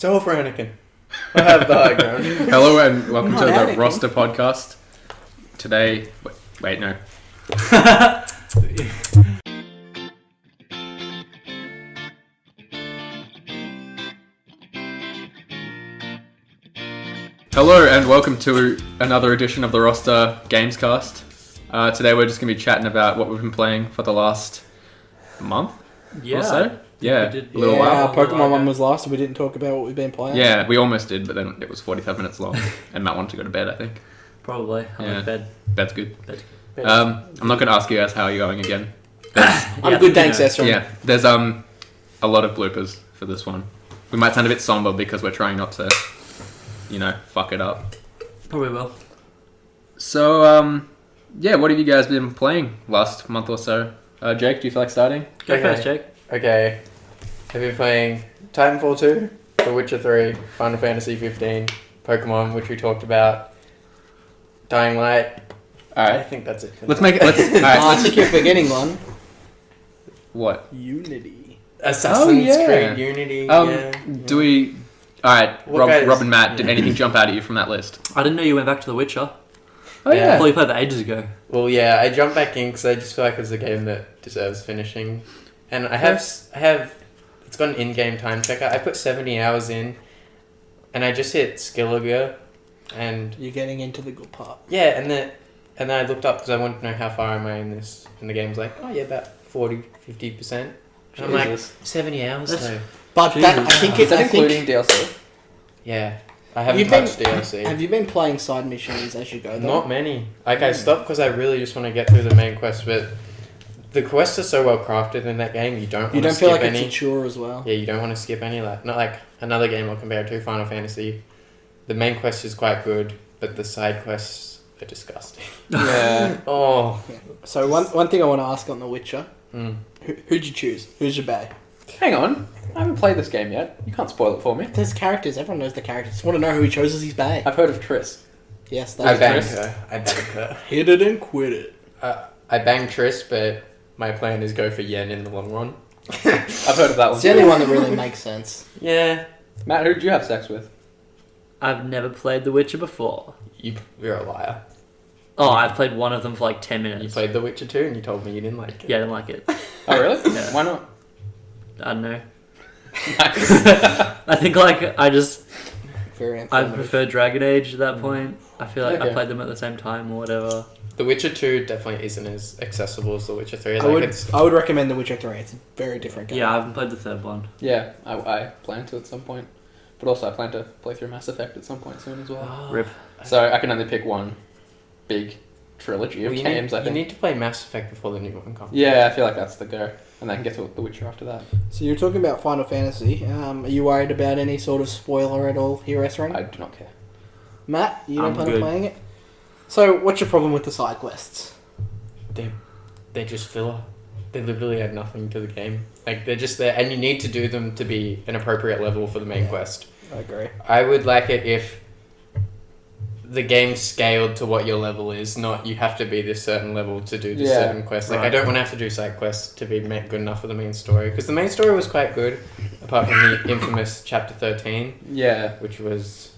It's all for Anakin. I have the high ground. Hello and welcome to the Anakin. Roster Podcast. Today, wait, no. Hello and welcome to another edition of the Roster Gamescast. Today we're just going to be chatting about what we've been playing for the last month or so. Yeah, a little while. Our Pokemon one was last and we didn't talk about what we've been playing. Yeah, we almost did, but then it was 45 minutes long and Matt wanted to go to bed, I think. Probably. I'm in bed. Bed's good. Bed's I'm not going to ask you guys how you're going again. I'm good, thanks, S Ren. Yeah, there's a lot of bloopers for this one. We might sound a bit somber because we're trying not to, fuck it up. Probably will. So, what have you guys been playing last month or so? Jake, do you feel like starting? Go first, Jake. Okay. I've been playing Titanfall 2, The Witcher 3, Final Fantasy 15, Pokemon, which we talked about, Dying Light. I Alright. think that's it. Let's make it. I think you're forgetting one. What? Unity. Assassin's yeah. Creed Unity. Do we... Alright, What guys- Rob and Matt, did anything jump out at you from that list? I didn't know you went back to The Witcher. Oh, Yeah. I thought you played that ages ago. Well, yeah, I jumped back in because I just feel like it's a game that deserves finishing. And I have, it's got an in-game time checker. I put 70 hours in, and I just hit Skilliger, and You're getting into the good part. yeah, and then I looked up because I wanted to know how far am I in this, and the game's like, oh yeah, about 40-50%. And I'm like, Jesus. 70 hours That's- though. But that, I think Is it's that including DLC? Yeah, I haven't You've been- touched DLC. Have you been playing side missions as you go though? Not many. Like, I stopped because I really just want to get through the main quest, but the quests are so well crafted in that game, you don't want You to don't skip feel like any. it's a chore as well. Yeah, you don't want to skip any. Like, not like another game I'll compare it to, Final Fantasy. The main quest is quite good, but the side quests are disgusting. Yeah. Oh. So one thing I want to ask on The Witcher, Mm. who'd you choose? Who's your bae? Hang on. I haven't played this game yet. You can't spoil it for me. There's characters. Everyone knows the characters. Just want to know who he chose as his bae. I've heard of Triss. Yes, I that's banged Triss. her. I banged her. Hit it and quit it. I banged Triss, but my plan is go for Yen in the long run. I've heard of that one. It's the only one that really makes sense. Yeah. Matt, who did you have sex with? I've never played The Witcher before. You're a liar. Oh, I've played one of them for like 10 minutes. You played The Witcher 2 and you told me you didn't like it. Yeah, I didn't like it. Oh, really? Yeah. Why not? I don't know. Nice. I think Very I informative. prefer Dragon Age at that point. I feel like Okay. I played them at the same time or whatever. The Witcher 2 definitely isn't as accessible as The Witcher 3. I Like, would it's recommend The Witcher 3. It's a very different game. Yeah, I haven't played the third one. Yeah, I plan to at some point. But also I plan to play through Mass Effect at some point soon as well. Rip. So I can only pick one big trilogy of Well, games, I you think. need to play Mass Effect before the new one comes. Yeah, I feel like that's the go. And then I can get to The Witcher after that. So you're talking about Final Fantasy. Are you worried about any sort of spoiler at all here, S Ren? I do not care. Matt, you don't I'm plan on good. playing it? So what's your problem with the side quests? They're just filler. They literally add nothing to the game. Like, they're just there, and you need to do them to be an appropriate level for the main Yeah. quest. I agree. I would like it if the game scaled to what your level is, not you have to be this certain level to do this Yeah, certain quest. Like, I right. don't want to have to do side quests to be good enough for the main story. Because the main story was quite good, apart from the infamous Chapter 13, Yeah. which was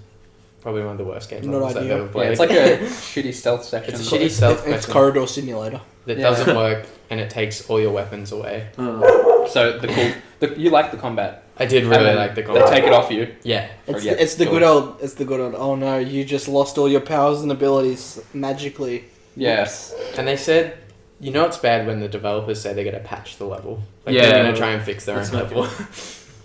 probably one of the worst games Not I've ideal. ever Yeah, played. it's like a shitty stealth section. It's a shitty stealth It's quest Corridor Simulator. that Yeah. doesn't work, and it takes all your weapons away. So you like the combat. I did And really then like the They combat. take it off you. Yeah. Forget. It's the good old. Oh no, you just lost all your powers and abilities magically. Yes. And they said, it's bad when the developers say they're going to patch the level. Like, Yeah. they're going to try and fix their That's own not level.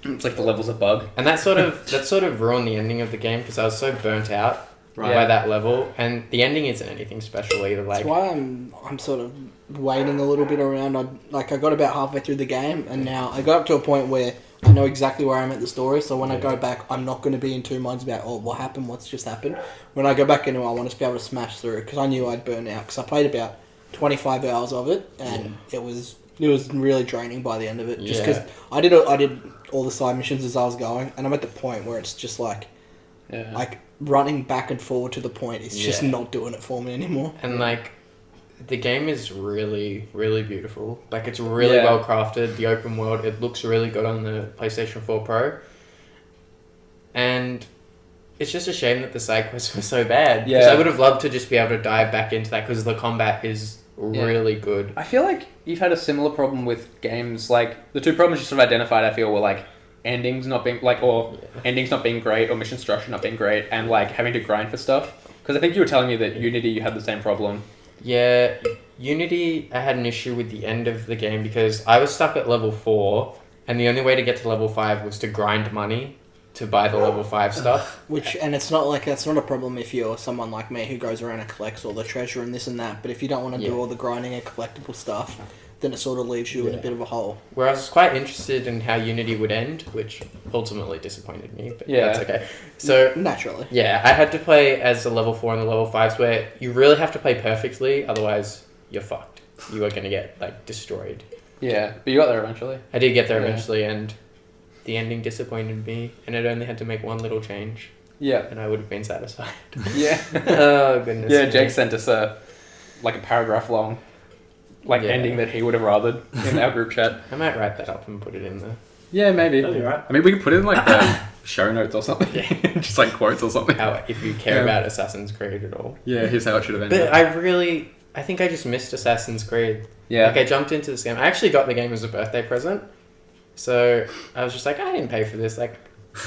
It's like the level's a bug. And that sort of ruined the ending of the game because I was so burnt out Right. by that level. And the ending isn't anything special either. Like, That's why I'm sort of waiting a little bit around. I got about halfway through the game, and now I got up to a point where I know exactly where I'm at the story. So when I go back, I'm not going to be in two minds about what happened, what's just happened. When I go back into it, I want to be able to smash through because I knew I'd burn out because I played about 25 hours of it, and it was really draining by the end of it. Just because I did all the side missions as I was going, and I'm at the point where it's just like running back and forward to the point. It's just not doing it for me anymore. And like, the game is really, really beautiful. Like, it's really well crafted. The open world, it looks really good on the PlayStation 4 Pro. And it's just a shame that the side quests were so bad. Because Yeah. I would have loved to just be able to dive back into that because the combat is really good. I feel like you've had a similar problem with games. Like the two problems you sort of identified, I feel, were like endings not being endings not being great, or mission structure not being great, and like having to grind for stuff. Because I think you were telling me that Unity, you had the same problem. Yeah, Unity, I had an issue with the end of the game because I was stuck at level 4, and the only way to get to level 5 was to grind money to buy the level 5 stuff. And it's not like that's not a problem if you're someone like me who goes around and collects all the treasure and this and that. But if you don't want to do all the grinding and collectible stuff, then it sort of leaves you in a bit of a hole. Where I was quite interested in how Unity would end, which ultimately disappointed me, but that's okay. So naturally, yeah, I had to play as a level 4 and the level 5s where you really have to play perfectly, otherwise you're fucked. You are going to get like destroyed. Yeah, but you got there eventually. I did get there eventually, and the ending disappointed me, and it only had to make one little change. Yeah. And I would have been satisfied. Yeah. Oh, goodness. Yeah, Jake sent us a paragraph long ending that he would have rathered in our group chat. I might write that up and put it in there. Yeah, maybe. That'd be right. I mean, we could put it in like the show notes or something. Just like quotes or something. How, if you care about Assassin's Creed at all. Yeah, here's how it should have ended. But I think I just missed Assassin's Creed. Yeah. Like, I jumped into this game. I actually got the game as a birthday present. So I was just like, I didn't pay for this. Like,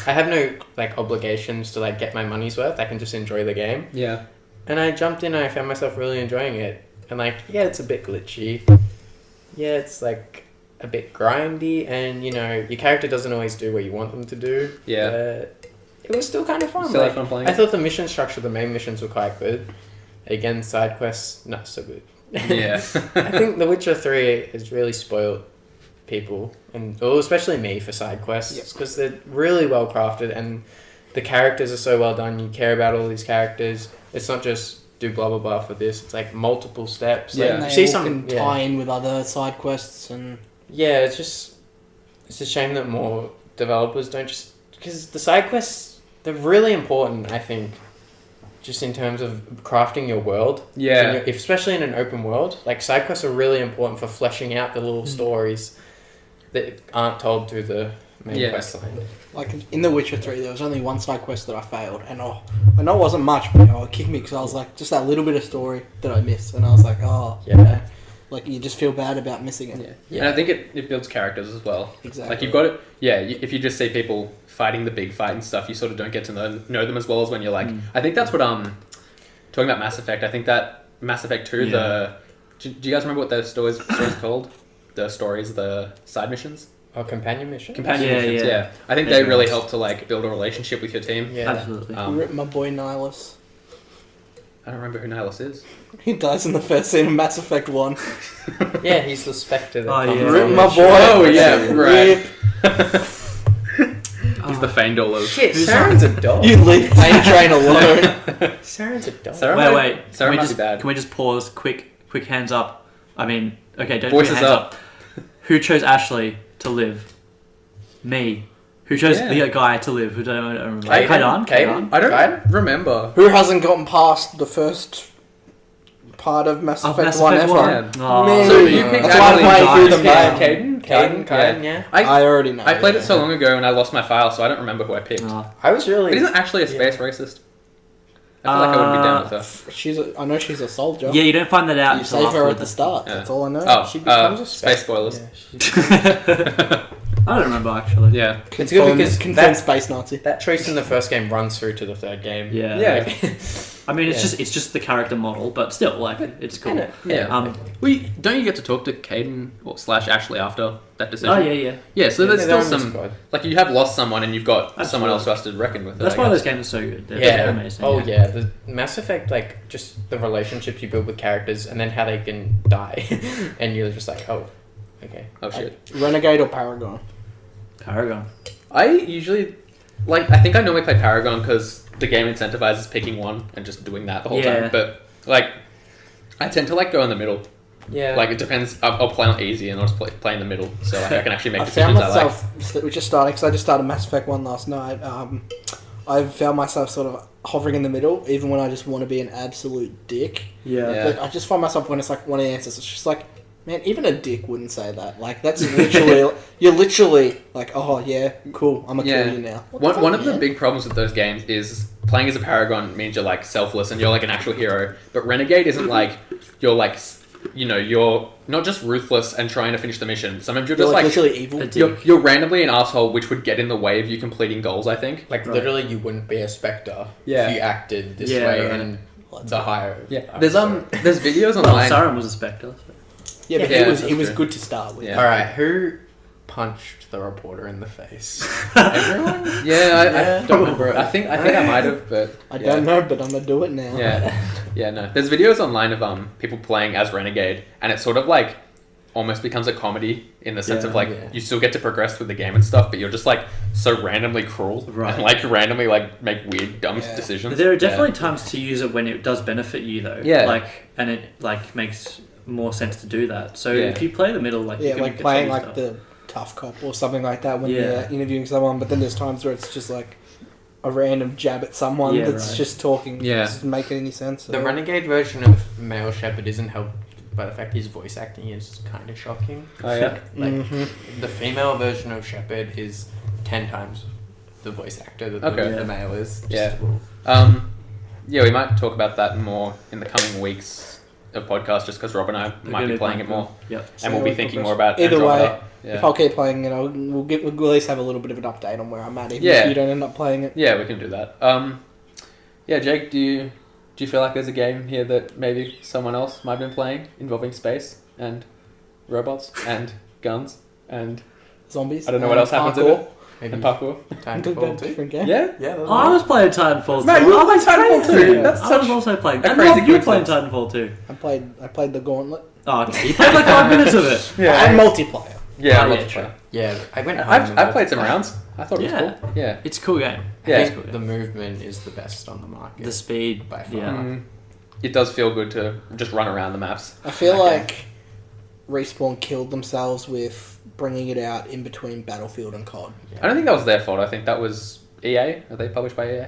I have no like obligations to like get my money's worth. I can just enjoy the game. Yeah. And I jumped in and I found myself really enjoying it. And like, yeah, it's a bit glitchy. Yeah, it's like a bit grindy, and you know, your character doesn't always do what you want them to do. Yeah. But it was still kind of fun. Still like, had fun playing I it? thought the mission structure, the main missions were quite good. Again, side quests, not so good. Yeah. I think The Witcher 3 has really spoiled people, and especially me, for side quests, because they're really well crafted and the characters are so well done. You care about all these characters. It's not just do blah blah blah for this. It's like multiple steps. Yeah. Like, and you they see all some can tie in with other side quests and. Yeah, it's a shame that more developers don't just, because the side quests, they're really important, I think, just in terms of crafting your world. Yeah. Especially in an open world. Like, side quests are really important for fleshing out the little stories that aren't told through the main quest line. Like in The Witcher 3, there was only one side quest that I failed, and I know it wasn't much, but it kicked me because I was like, just that little bit of story that I missed, and I was like, you know, like you just feel bad about missing it. Yeah. And I think it builds characters as well. Exactly. Like you've got it. Yeah. If you just see people fighting the big fight and stuff, you sort of don't get to know them as well as when you're like. I think that's what talking about Mass Effect. I think that Mass Effect 2. Yeah. Do you guys remember what the story's called? The stories, the side missions. Oh, companion mission? Missions, yeah. I think they really help to like build a relationship with your team. Yeah. Absolutely. Rip my boy Nihilus. I don't remember who Nihilus is. He dies in the first scene of Mass Effect 1. Yeah, he's the Spectre that Oh, comes yeah. on Rip the my show. boy. Oh yeah, right. Rip. He's the Feindal of. Shit, Saren's a dog. You leave Pain Train alone. Saren's a dog. Sarah Wait. Sarah might be Can bad. we just pause? Quick hands up. I mean, okay, don't Voices put your hands up. Who chose Ashley to live? Me. Who chose the guy to live? Who don't remember? Kaidan? I don't remember. Who hasn't gotten past the first part of Mass Effect Mass 1 Effect ever? 1. Yeah. Oh, So you picked That's why I'm playing through them now. Caden, yeah. I already know. I played it so long ago and I lost my file, so I don't remember who I picked. I was really... But isn't Ashley a space racist? I feel like I wouldn't be down with her. I know she's a soldier. Yeah, you don't find that out You until save her at the afterwards. start. Yeah. That's all I know. Oh, She becomes a space spoilers. Yeah, I don't remember actually. Yeah. It's good because confirmed space Nazi. that choice in the first game runs through to the third game. Yeah. Yeah. I mean, it's just the character model, but still, like, it's cool. Yeah. Don't you get to talk to Caden or / Ashley after that decision? Oh yeah. Yeah, so there's they're still on the some... squad. Like, you have lost someone and you've got someone Absolutely. else who has to reckon with it. That's I why guess. those games are so good. They're Yeah. amazing. Oh yeah, the Mass Effect, like just the relationships you build with characters, and then how they can die, and you're just like, oh, okay. Oh, shit. Renegade or Paragon? Paragon. I usually... Like, I think I normally play Paragon because the game incentivizes picking one and just doing that the whole Yeah. time. But, like, I tend to, like, go in the middle. Yeah. Like, it depends. I'll play on easy and I'll just play in the middle. So, like, I can actually make I found decisions I like. myself, which just started, because I just started Mass Effect 1 last night, I found myself sort of hovering in the middle, even when I just want to be an absolute dick. Yeah. Yeah. But I just find myself when it's like one of the answers, it's just like, Man, even a dick wouldn't say that. Like, that's literally... you're literally like, oh, yeah, cool, I'm gonna kill you now. One of the big problems with those games is playing as a Paragon means you're, like, selfless and you're, like, an actual hero. But Renegade isn't, like, you're, like... You know, you're not just ruthless and trying to finish the mission. Sometimes you're just, like... literally evil. You're randomly an asshole, which would get in the way of you completing goals, I think. Like, literally, you wouldn't be a Spectre if you acted this way and the higher... Yeah. There's videos online... Well, Siren was a Spectre. Yeah, but he was good to start with. Yeah. Alright, who punched the reporter in the face? Everyone? I don't remember. I think I might have, but... I don't know, but I'm gonna do it now. Yeah, no. There's videos online of people playing as Renegade, and it sort of, like, almost becomes a comedy in the sense of, like, you still get to progress through the game and stuff, but you're just, like, so randomly cruel. Right. And, like, randomly, like, make weird, dumb decisions. There are definitely times to use it when it does benefit you, though. Yeah. Like, and it, like, makes more sense to do that. So if you play the middle, like... you can like playing, like, the tough cop or something like that when you're interviewing someone, but then there's times where it's just, like... a random jab at someone that's just talking, doesn't make any sense. The Renegade version of Male Shepherd isn't helped by the fact his voice acting is kind of shocking. Oh, yeah? Like, the female version of Shepherd is 10 times the voice actor that the male is. We might talk about that more in the coming weeks of podcast, just because Rob and I might be playing it more. Yep. And we'll be thinking more about either Andromeda. way. If I'll keep playing it, we'll at least have a little bit of an update on where I'm at, even if you don't end up playing it. Yeah, we can do that. Jake, do you feel like there's a game here that maybe someone else might have been playing involving space and robots and guns and zombies? I don't know what else happens in it. Maybe And parkour. Titanfall 2. Different game. Yeah? I was playing Titanfall 2. Mate, you were playing Titanfall 2. That's I was also playing. a And crazy Rob, you were playing coincidence. Titanfall 2. I played the Gauntlet. Oh, okay. You played like 5 minutes of it. And multiplayer. Yeah, Oh, yeah, multiplayer. sure. Yeah, I went home. I've played some rounds. I thought it was cool. Yeah. It's a cool game. Yeah. I think the movement is the best on the market. The speed. by far. Yeah. It does feel good to just run around the maps. I feel like Respawn killed themselves with bringing it out in between Battlefield and COD. I don't think that was their fault. I think that was EA. Are they published by EA?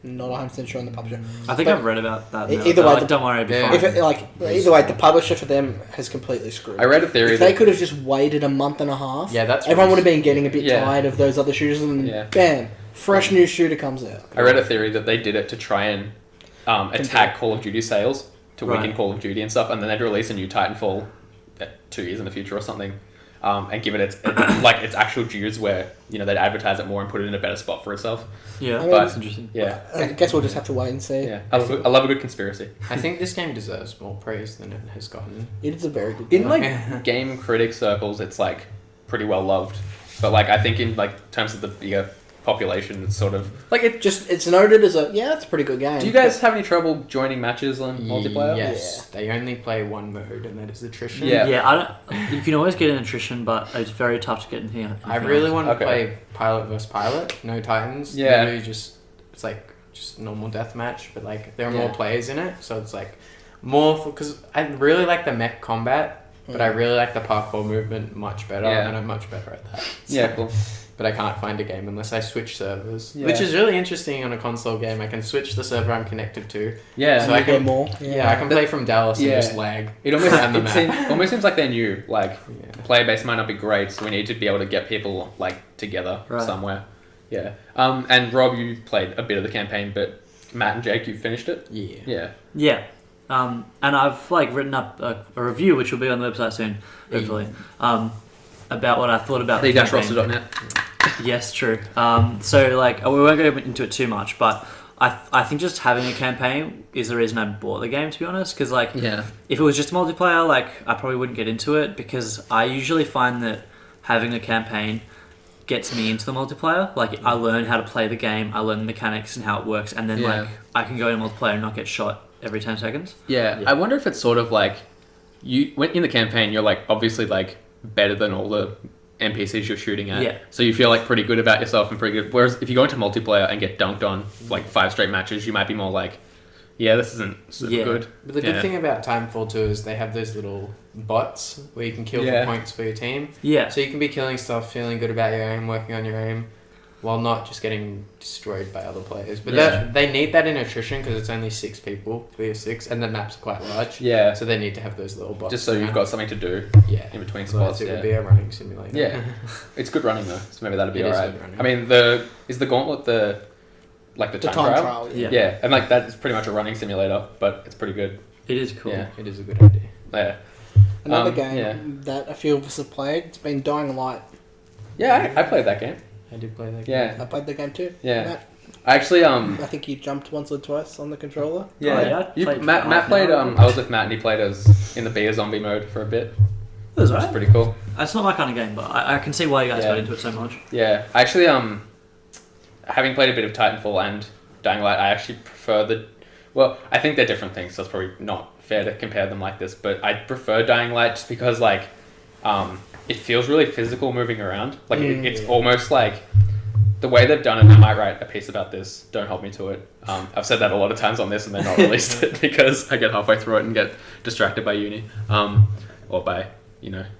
Not 100% sure on the publisher. I think I've read about that. Now. Either way, don't worry, it'll be fine. Either way, the publisher for them has completely screwed. I read a theory if they could have just waited a month and a half, everyone would have been getting a bit tired of those other shooters, and then bam, fresh new shooter comes out. I read a theory that they did it to try and attack Call of Duty sales to weaken Call of Duty and stuff, and then they'd release a new Titanfall 2 years in the future or something, and give it its actual dues where they'd advertise it more and put it in a better spot for itself. Yeah, but that's interesting. Yeah, I guess we'll just have to wait and see. Yeah, I love a good conspiracy. I think this game deserves more praise than it has gotten. It is a very good game. In game critic circles, it's pretty well loved, but I think in terms of the bigger population, it's sort of it's noted as it's a pretty good game. Do you guys have any trouble joining matches on multiplayer? Yes, they only play one mode, and that is attrition. Yeah. You can always get an attrition, but it's very tough to get anything. I really want to play pilot versus pilot, no Titans. Yeah, maybe it's just normal deathmatch, but there are more players in it, so it's more because I really like the mech combat, but I really like the parkour movement much better, and I'm much better at that. So. Cool. But I can't find a game unless I switch servers, which is really interesting on a console game. I can swich the server I'm connected to. Yeah, so I can get more. Yeah, I can play from Dallas and just lag. It almost seems like they're new. The player base might not be great, so we need to be able to get people together somewhere. Yeah. And Rob, you played a bit of the campaign, but Matt and Jake, you finished it. Yeah. And I've written up a review, which will be on the website soon, hopefully. About what I thought about the roster.net. Yes, true. So we won't go into it too much, but I think just having a campaign is the reason I bought the game, to be honest. Because if it was just multiplayer, I probably wouldn't get into it, because I usually find that having a campaign gets me into the multiplayer. I learn how to play the game, I learn the mechanics and how it works, and then I can go in multiplayer and not get shot every 10 seconds. Yeah, I wonder if it's sort of you when in the campaign, you're obviously better than all the NPCs you're shooting at. Yeah. So you feel pretty good about yourself and pretty good. Whereas if you go into multiplayer and get dunked on 5 straight matches, you might be more this isn't super good. But the good thing about Titanfall 2 is they have those little bots where you can kill for points for your team. Yeah. So you can be killing stuff, feeling good about your aim, working on your aim, while not just getting destroyed by other players. But they need that in attrition because it's only 6 people, clear 6, and the maps are quite large. Yeah. So they need to have those little bots. Just so you've got something to do in between spots. It would be a running simulator. Yeah. It's good running though, so maybe that'd be alright. I mean, is the gauntlet the time trial? Yeah. And like that is pretty much a running simulator, but it's pretty good. It is cool. Yeah, it is a good idea. Yeah. Another game that a few of us have played, it's been Dying Light. Yeah, I played that game. I did play that game. Yeah. I played the game too. Yeah. Matt, I actually I think you jumped once or twice on the controller. Yeah. Matt played I was with Matt and he played us in the beta zombie mode for a bit. It was Which is pretty cool. It's not my kind of game, but I can see why you guys got into it so much. Yeah. I actually having played a bit of Titanfall and Dying Light, I actually prefer I think they're different things, so it's probably not fair to compare them like this, but I prefer Dying Light just because like it feels really physical moving around. Like it's almost like the way they've done it. I might write a piece about this. Don't hold me to it. I've said that a lot of times on this and then not released it because I get halfway through it and get distracted by uni, or by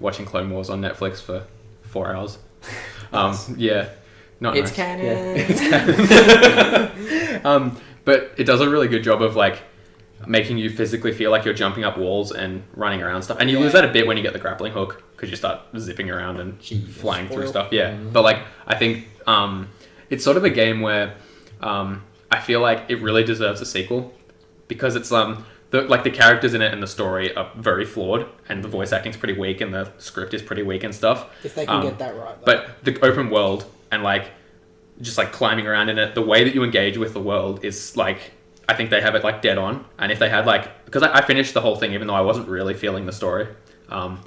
watching Clone Wars on Netflix for 4 hours. Yeah, not it's nice. canon. Yeah, it's canon. But it does a really good job of like making you physically feel like you're jumping up walls and running around stuff. And you lose that a bit when you get the grappling hook because you start zipping around and flying through stuff. Yeah. But like, I think it's sort of a game where I feel like it really deserves a sequel because it's the characters in it and the story are very flawed and the voice acting's pretty weak and the script is pretty weak and stuff. If they can get that right. Though. But the open world and like just like climbing around in it, the way that you engage with the world is like, I think they have it like dead on. And if they had because I finished the whole thing even though I wasn't really feeling the story. And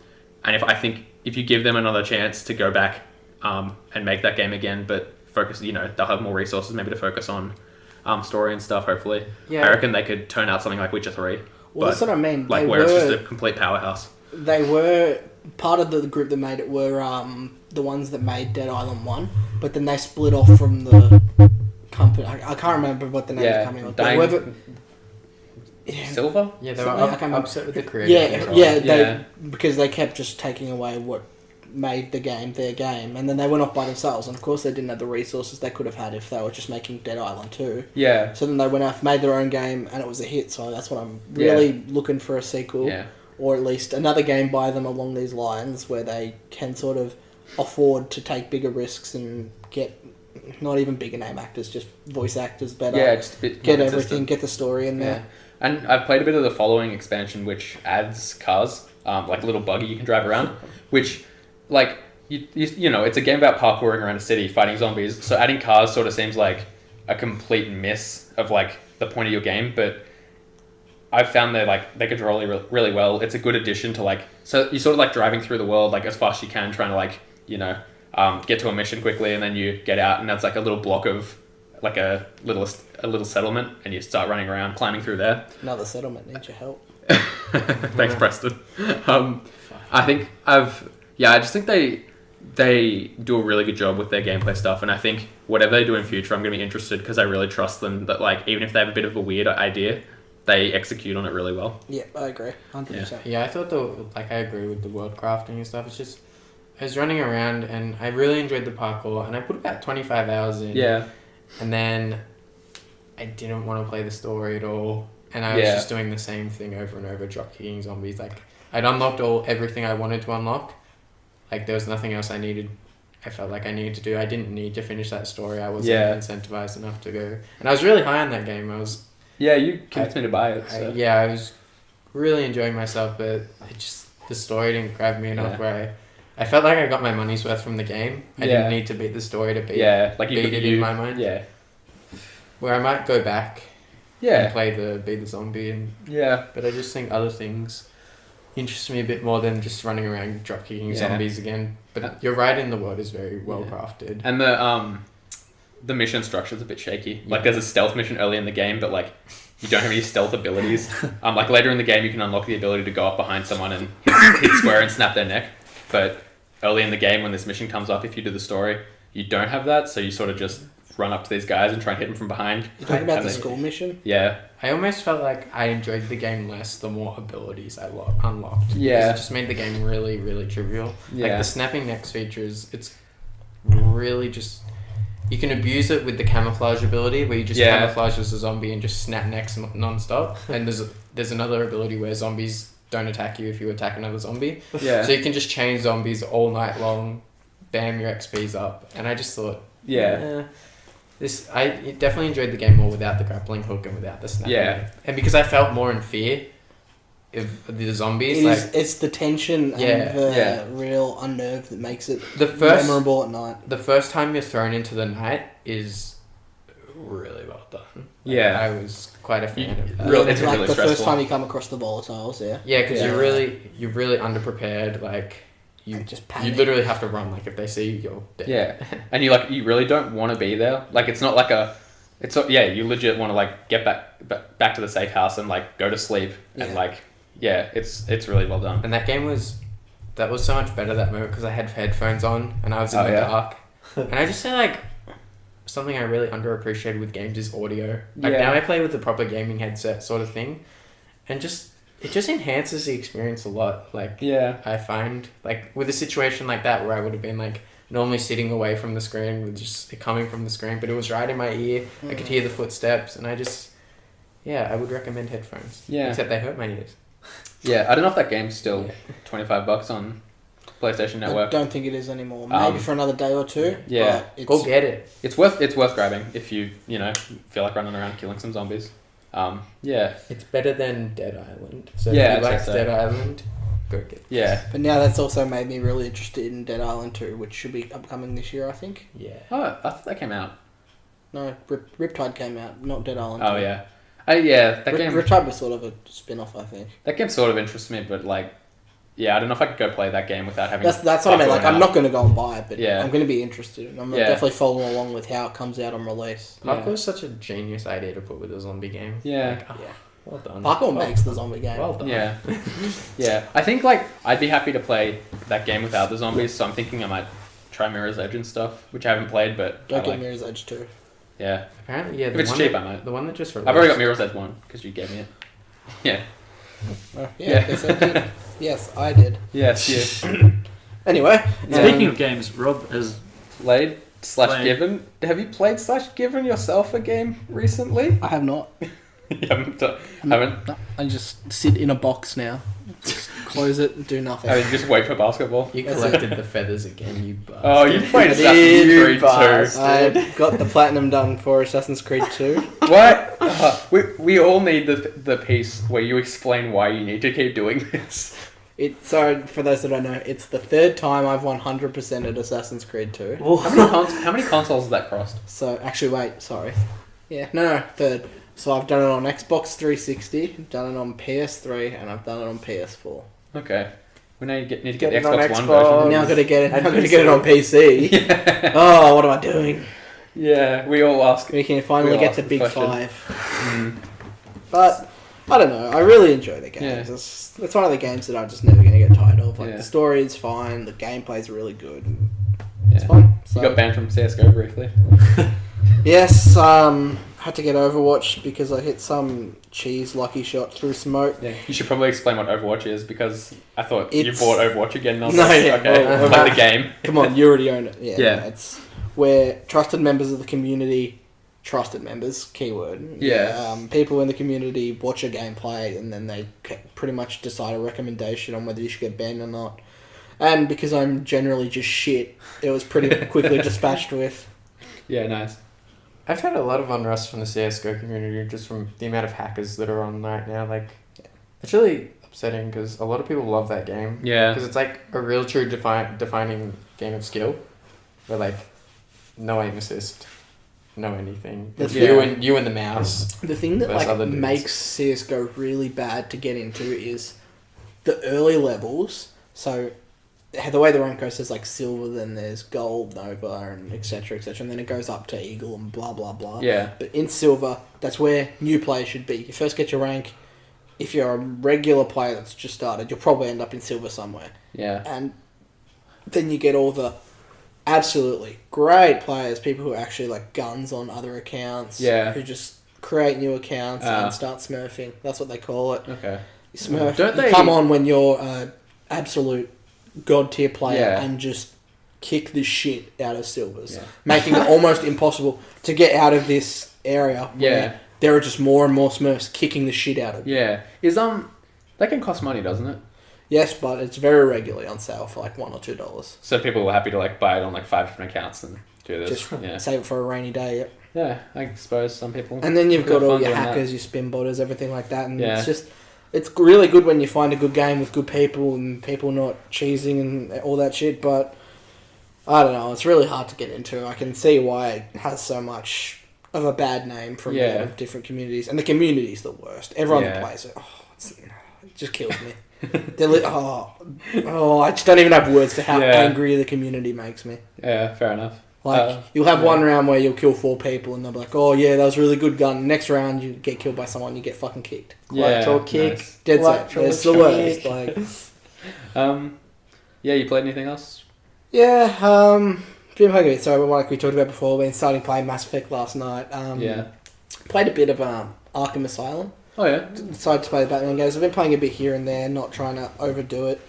if you give them another chance to go back and make that game again, but focus, they'll have more resources maybe to focus on story and stuff, hopefully. Yeah. I reckon they could turn out something like Witcher 3. Well, that's what I mean. Like where it's just a complete powerhouse. They were part of the group that made it were the ones that made Dead Island 1, but then they split off from the company. I can't remember what the name of the company was. Silver? Yeah, they were upset with the creative because they kept just taking away what made the game their game, and then they went off by themselves, and of course they didn't have the resources they could have had if they were just making Dead Island 2. Yeah. So then they went off, made their own game, and it was a hit, so that's what I'm really looking for, a sequel. Yeah. Or at least another game by them along these lines where they can sort of afford to take bigger risks and get not even bigger name actors, just voice actors better. Yeah, just a bit get everything, get the story in there. And I've played a bit of the following expansion, which adds cars, like a little buggy you can drive around, which, like, it's a game about parkouring around a city, fighting zombies, so adding cars sort of seems like a complete miss of, like, the point of your game, but I've found they control it really well. It's a good addition to, like, so you're sort of, like, driving through the world, like, as fast as you can, trying to, like, get to a mission quickly, and then you get out, and that's, like, a little block of, like, a little settlement, and you start running around, climbing through there. Another settlement needs your help. Thanks, Preston. I just think they do a really good job with their gameplay stuff, and I think whatever they do in future, I'm going to be interested because I really trust them that, like, even if they have a bit of a weird idea, they execute on it really well. Yeah, I agree. 100%. Yeah, I thought I agree with the world crafting and stuff. It's just, I was running around and I really enjoyed the parkour, and I put about 25 hours in. Yeah. And then I didn't want to play the story at all, and I was just doing the same thing over and over, drop kicking zombies. Like, I'd unlocked everything I wanted to unlock. Like, there was nothing else I felt like I needed to do. I didn't need to finish that story. I wasn't incentivized enough to go. And I was really high on that game. Yeah, you convinced me to buy it. So. I was really enjoying myself, but the story didn't grab me enough where I felt like I got my money's worth from the game. I didn't need to beat the story to beat it in my mind. Yeah. Where I might go back and play be the zombie. But I just think other things interest me a bit more than just running around drop kicking zombies again. But you're right, in the world is very well crafted. And the mission structure is a bit shaky. Like, there's a stealth mission early in the game, but like you don't have any stealth abilities. Like later in the game, you can unlock the ability to go up behind someone and hit square and snap their neck. But early in the game, when this mission comes up, if you do the story, you don't have that. So you sort of just run up to these guys and try and hit them from behind. You're talking about the school mission? Yeah. I almost felt like I enjoyed the game less the more abilities I unlocked. Yeah. Because it just made the game really, really trivial. Yeah. Like, the snapping necks features, it's really just... you can abuse it with the camouflage ability where you just Yeah. camouflage as a zombie and just snap necks non-stop. And there's another ability where zombies don't attack you if you attack another zombie. Yeah. So you can just chain zombies all night long, bam, your XP's up. And I just thought, Yeah. I definitely enjoyed the game more without the grappling hook and without the snapping. Yeah. And because I felt more in fear of the zombies. It's the tension and the real unnerve that makes it memorable at night. The first time you're thrown into the night is really well done. Yeah. I was quite a fan of that. It's like really the stressful. first time you come across the volatiles, Yeah, because you're really underprepared. Like you just panic. You literally have to run. Like if they see you, you're dead. Yeah, and you really don't want to be there. Like it's not like you legit want to like get back to the safe house and like go to sleep and like it's really well done. And that game was so much better that moment because I had headphones on and I was in the dark. And I just say like something I really underappreciated with games is audio. Like now I play with a proper gaming headset sort of thing, and it just enhances the experience a lot. Like I find like with a situation like that where I would have been like normally sitting away from the screen with just it coming from the screen, but it was right in my ear. I could hear the footsteps, and I would recommend headphones. Yeah, except they hurt my ears. Yeah, I don't know if that game's still $25 on PlayStation Network. I don't think it is anymore. Maybe for another day or two. Yeah, go get it. It's worth grabbing if you feel like running around killing some zombies. It's better than Dead Island. So if you like Dead Island, go get it. Yeah. But now that's also made me really interested in Dead Island 2, which should be upcoming this year, I think. Yeah. Oh, I thought that came out. No, Riptide came out, not Dead Island 2. Oh yeah. That game. Riptide was sort of a spin-off, I think. That game sort of interests me, but like, I don't know if I could go play that game without having. That's what I mean. Like, I'm not going to go and buy it, but I'm going to be interested. I'm definitely following along with how it comes out on release. Parkour is such a genius idea to put with a zombie game. Yeah. Well done. Parkour makes the zombie game. Well done. Yeah. Yeah. I think like I'd be happy to play that game without the zombies, so I'm thinking I might try Mirror's Edge and stuff, which I haven't played, but don't get Mirror's Edge 2. Yeah. Apparently, if it's cheap, I might. The one that just released. I've already got Mirror's Edge 1 because you gave me it. Yeah. Yes, I did. Yes, I did. Yes, Anyway, speaking of games, Rob has played / given. Have you played / given yourself a game recently? I have not. You haven't. No, I just sit in a box now. Just close it and do nothing. I mean, just wait for basketball. You collected the feathers again, you bastard. Oh, you played Assassin's Creed 2. I got the platinum done for Assassin's Creed 2. What? We all need the piece where you explain why you need to keep doing this. So, for those that don't know, it's the third time I've 100% at Assassin's Creed 2. How many consoles has that crossed? So, actually, wait, sorry. Yeah, no, third. So I've done it on Xbox 360, I've done it on PS3, and I've done it on PS4. Okay. We now need to get the Get it on Xbox One Xbox. version. Now I've got to get it. I'm going to get it on PC. Yeah. Oh, what am I doing? Yeah, we all ask. We can finally all get ask the the big question. 5. But I don't know. I really enjoy the games. Yeah. It's one of the games that I'm just never going to get tired of. Like Yeah. the story is fine. The gameplay's really good. Yeah. It's fun. So, You got banned from CS:GO briefly. yes. Had to get Overwatch because I hit some cheese lucky shot through smoke. Yeah. You should probably explain what Overwatch is because I thought you It's- bought Overwatch again. And I was No, like, yeah, okay, well, play the game. Come on, you already own it. Yeah. Yeah. It's where trusted members of the community, trusted members, keyword. Yeah. People in the community watch a gameplay and then they pretty much decide a recommendation on whether you should get banned or not. And because I'm generally just shit, it was pretty quickly dispatched with. Yeah, nice. I've had a lot of unrest from the CSGO community just from the amount of hackers that are on right now. Like, it's really upsetting because a lot of people love that game. Yeah. Because it's like a real true defining game of skill. Where like, no aim assist, no anything. It's you and the mouse. The thing that Versus other like dudes. makes CSGO really bad to get into is the early levels. So the way the rank goes is like silver, then there's gold, nova, and etc. and then it goes up to eagle and blah blah blah. Yeah. But in silver, that's where new players should be. You first get your rank. If you're a regular player that's just started, you'll probably end up in silver somewhere. Yeah. And then you get all the absolutely great players, people who are actually like guns on other accounts. Yeah. Who just create new accounts and start smurfing. That's what they call it. Okay. You smurf. Don't you they- come on when you're absolute god tier player Yeah. and just kick the shit out of silvers, making it almost impossible to get out of this area. Yeah. There are just more and more Smurfs kicking the shit out of you. Yeah. Is that can cost money, doesn't it? Yes, but it's very regularly on sale for like $1 or $2. So people are happy to like buy it on like 5 different accounts and do this. Just save it for a rainy day. Yep. Yeah, I suppose some people. And then you've got all your hackers, your spin botters, everything like that, and it's really good when you find a good game with good people and people not cheesing and all that shit. But I don't know, it's really hard to get into. I can see why it has so much of a bad name from different communities, and the community's the worst. Everyone that plays it, it just kills me. I just don't even have words for how angry the community makes me. Yeah, fair enough. Like, you'll have one round where you'll kill 4 people and they'll be like, oh yeah, that was a really good gun. Next round, you get killed by someone, you get fucking kicked. Collateral kick. Nice. Dead set. It's the worst. Like, you played anything else? Yeah, been playing a bit. So, like we talked about before, been starting playing Mass Effect last night. Played a bit of Arkham Asylum. Oh yeah. Decided to play the Batman games. I've been playing a bit here and there, not trying to overdo it.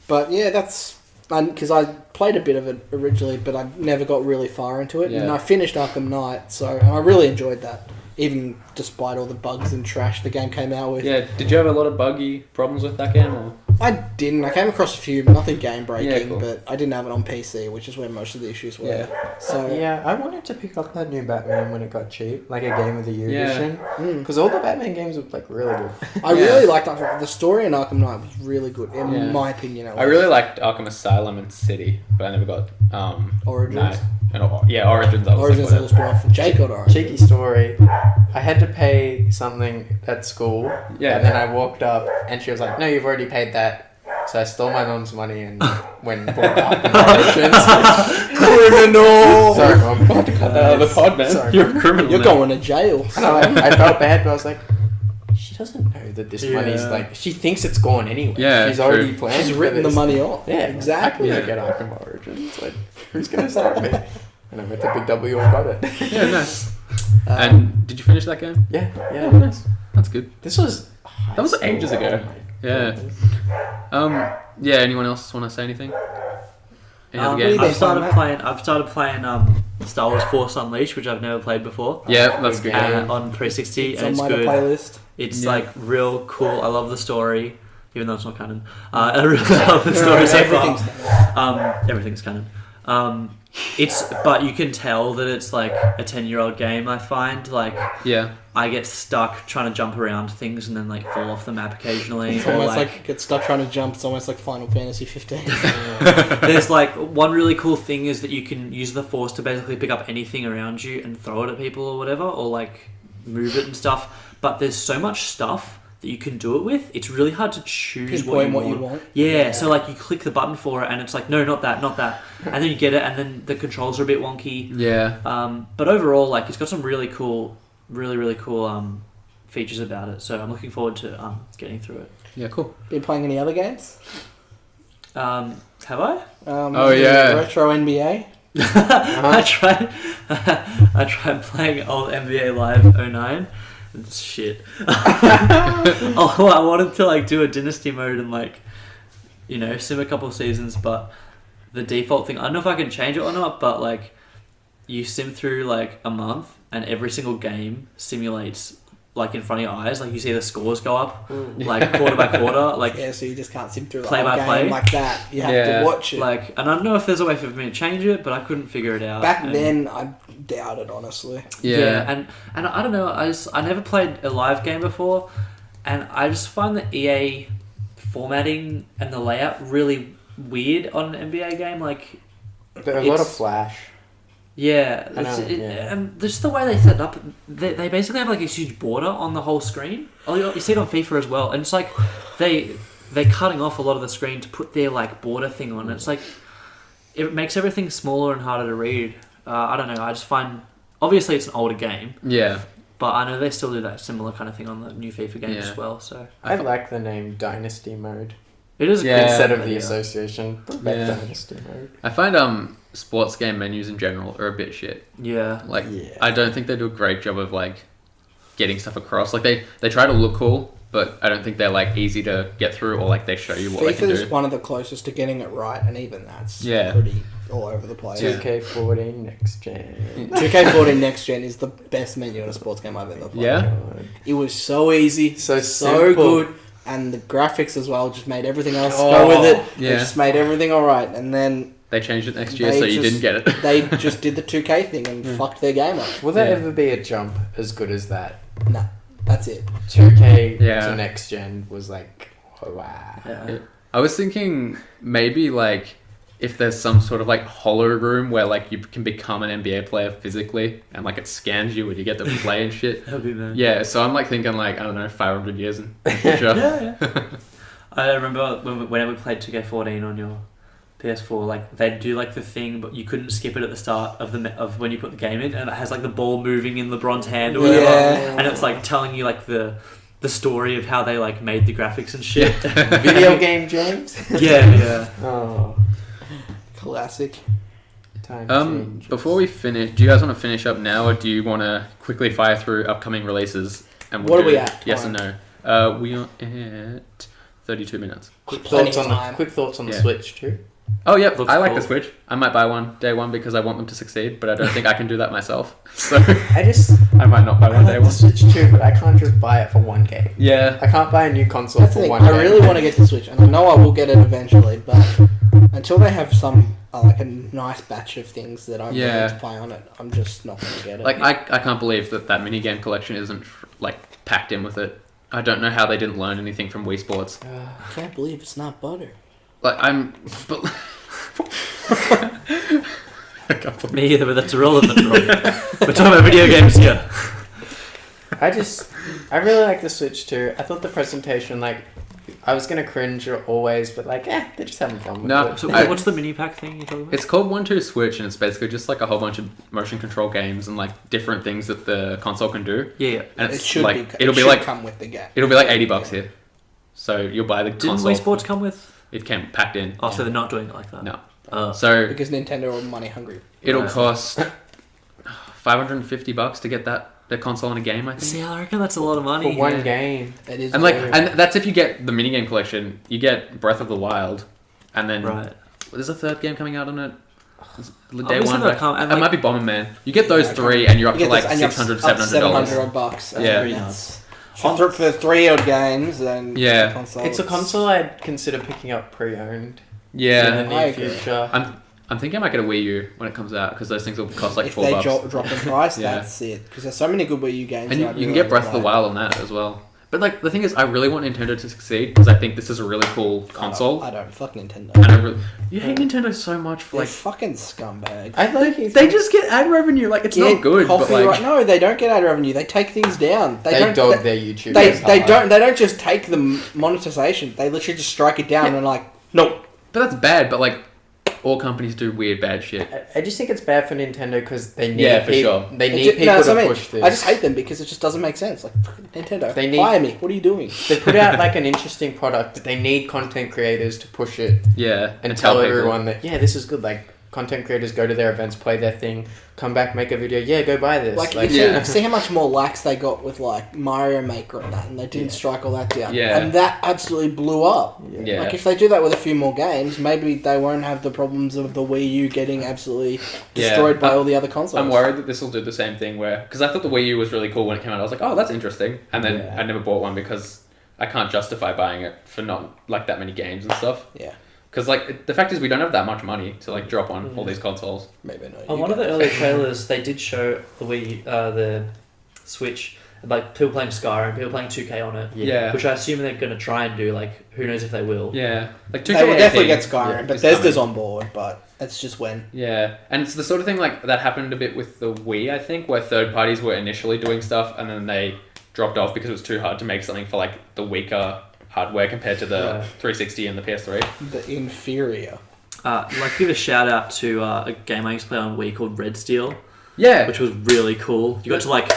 But yeah, that's... Because I played a bit of it originally, but I never got really far into it. Yeah. And I finished Arkham Knight, and I really enjoyed that, even despite all the bugs and trash the game came out with. Yeah, did you have a lot of buggy problems with that game? Or? I didn't. I came across a few, nothing game-breaking, cool. but I didn't have it on PC, which is where most of the issues were. Yeah. So yeah, I wanted to pick up that new Batman when it got cheap, like a Game of the Year edition, because all the Batman games were like really good. I really liked Arkham. The story in Arkham Knight was really good, in my opinion. I really liked Arkham Asylum and City, but I never got Origins. Origins. Origins was spin-off. Jake got Origins. Cheeky story. I had to pay something at school, and then I walked up, and she was like, "No, you've already paid that." So I stole my mum's money and went and bought Origins. Criminal! Sorry, Mum. I had to cut that out of the pod, man. Sorry, You're a criminal. You're going to jail. I felt bad, but I was like, she doesn't know that this money's like... She thinks it's gone anyway. Yeah, she's already planned. She's written the money off. Yeah, exactly. I can get Arkham Origins. Like, who's going to stop me? And I went to Big W and got it. Yeah, nice. And did you finish that game? Yeah, nice. That's good. This was... That was ages ago. Yeah. Anyone else want to say anything? Any other games? I've started playing Star Wars Force Unleashed, which I've never played before. Yeah, that's good. On 360, it's and it's on good. My playlist. It's like real cool. I love the story, even though it's not canon. I really love the story so far. Everything's canon. But you can tell that it's like a 10-year-old game. I find I get stuck trying to jump around things and then like fall off the map occasionally. It's almost like get stuck trying to jump. It's almost like Final Fantasy 15. There's like one really cool thing is that you can use the Force to basically pick up anything around you and throw it at people or whatever, or like move it and stuff. But there's so much stuff that you can do it with. It's really hard to choose what you want. Yeah, so like you click the button for it and it's like, no, not that. And then you get it and then the controls are a bit wonky. Yeah. But overall, like it's got some really cool features about it. So I'm looking forward to getting through it. Yeah, cool. Been playing any other games? Have I? Retro NBA. I tried playing old NBA Live 09. It's shit. I wanted to like do a dynasty mode and like, sim a couple of seasons, but the default thing, I don't know if I can change it or not, but like you sim through like a month and every single game simulates like in front of your eyes, like you see the scores go up, like quarter by quarter, like so you just can't sim through the play whole by game play like that. You have to watch it. Like, and I don't know if there's a way for me to change it, but I couldn't figure it out. Back then, I doubt it honestly. Yeah, and I don't know. I never played a live game before, and I just find the EA formatting and the layout really weird on an NBA game. Like, a lot of flash. Yeah, and just the way they set it up, they basically have like a huge border on the whole screen. Oh, you see it on FIFA as well, and it's like they're cutting off a lot of the screen to put their like border thing on. It's like it makes everything smaller and harder to read. I don't know. I just find obviously it's an older game. Yeah. But I know they still do that similar kind of thing on the new FIFA game as well. So I like the name Dynasty Mode. It is instead of the association. Dynasty Mode. I find sports game menus in general are a bit shit. Yeah. I don't think they do a great job of like getting stuff across. Like they try to look cool, but I don't think they're like easy to get through or like they show you what they can do. FIFA is one of the closest to getting it right, and even that's all over the place. 2K14 next gen. 2K14 next gen is the best menu in a sports game I've ever played. Yeah? It was so easy, So so good, and the graphics as well just made everything else go with it. Yeah. It just made everything alright, and then They changed it next year, so you didn't get it. They just did the 2K thing and fucked their game up. Will there ever be a jump as good as that? No, that's it. 2K to next gen was like, oh, wow. Yeah. I was thinking maybe like if there's some sort of like holo room where like you can become an NBA player physically and like it scans you and you get to play and shit. That would be nice. Yeah, so I'm like thinking like, I don't know, 500 years in the future. Yeah. I remember whenever we played 2K14 on your PS4, like they'd do like the thing, but you couldn't skip it at the start of when you put the game in, and it has like the ball moving in LeBron's hand or whatever, and it's like telling you like the story of how they like made the graphics and shit. Video game, James? Yeah. Oh. Classic. Time changes. Before we finish, do you guys want to finish up now, or do you want to quickly fire through upcoming releases? And What are we at? Yes and no. We are at 32 minutes. Quick Plenty thoughts of on time. the Yeah. Switch too. Oh, yep. Looks I like cool. the Switch. I might buy one day one because I want them to succeed, but I don't think I can do that myself. So I might not buy one day I like the one. Switch too, but I can't just buy it for one game. Yeah. I can't buy a new console That's the for thing. one I game. really want to get the Switch, and I know I will get it eventually, but until they have some like a nice batch of things that I'm Yeah. willing to play on it, I'm just not going to get it. Like, I can't believe that minigame collection isn't, like, packed in with it. I don't know how they didn't learn anything from Wii Sports. I can't believe it's not butter. Like, But... I can't believe... Me either, but that's irrelevant. We're talking about video games here. I really like the Switch too. I thought the presentation, like, I was gonna cringe always, but like, they're just having fun with No, it. So what's the mini pack thing you're talking about? It's called 1-2 Switch, and it's basically just, like, a whole bunch of motion control games and, like, different things that the console can do. Yeah. And It it's, should like, be. it'll It be, should like... come with the game. It'll be, like, $80 here. So you'll buy the Didn't console. Wii Sports come with? It came packed in. Oh, so they're not doing it like that? No. So Because Nintendo are money hungry. it'll Right. cost $550 to get the console in a game, I think. See, I reckon that's a lot of money. For one game. It is. And like, weird. and that's if you get the minigame collection. You get Breath of the Wild, and then Right. there's a third game coming out on it. Day Obviously one, they'll but come- and, it like- might be Bomberman. You get those Yeah, three, and you're up You to get like this, and you're $600, up to $700. $700. Yeah. Pretty That's- For 3 odd games, then Yeah. the console, It's a console I'd consider picking up pre-owned in the Yeah, I near agree. future. I'm thinking I might get a Wii U when it comes out because those things will cost like if $4. they drop in price, Yeah. that's it. Because there's so many good Wii U games. And that I'd you can really get Breath of the like. Wild on that as well. But like the thing is, I really want Nintendo to succeed because I think this is a really cool console. I don't. Fuck Nintendo. And you hate Nintendo so much for They're like fucking scumbags. I like it. they just get ad revenue. Like it's not good, but Copyright- like no, they don't get ad revenue. They take things down. They don't dog their YouTube. They don't just take the monetization. They literally just strike it down and like no. but that's bad. But like all companies do weird bad shit. I just think it's bad for Nintendo because they need Yeah, for sure. They It need ju- people no, that's to what I mean. push this. I just hate them because it just doesn't make sense. Like fucking Nintendo, They need- fire me. What are you doing? They put out like an interesting product, but they need content creators to push it Yeah, and tell people. everyone that this is good. Like content creators go to their events, play their thing, come back, make a video. Yeah, go buy this. Like, yeah. see how much more lax they got with like Mario Maker and that, and they didn't strike all that down. Yeah. And that absolutely blew up. Yeah. Like if they do that with a few more games, maybe they won't have the problems of the Wii U getting absolutely destroyed by all the other consoles. I'm worried that this will do the same thing where because I thought the Wii U was really cool when it came out. I was like, oh, that's interesting, and then I never bought one because I can't justify buying it for not like that many games and stuff. Yeah. Because like the fact is we don't have that much money to like drop on all these consoles. Maybe not. On one of the early trailers, they did show the Switch, like people playing Skyrim, people playing 2K on it. Yeah. Which I assume they're going to try and do. Like, who knows if they will? Yeah, like 2K They will definitely get 18, Skyrim, but is Bethesda's coming. on board, but it's just when. Yeah, and it's the sort of thing like that happened a bit with the Wii, I think, where third parties were initially doing stuff and then they dropped off because it was too hard to make something for like the weaker hardware compared to the 360 and the PS3. The inferior. Like give a shout out to a game I used to play on Wii called Red Steel, Yeah, which was really cool. You got to like,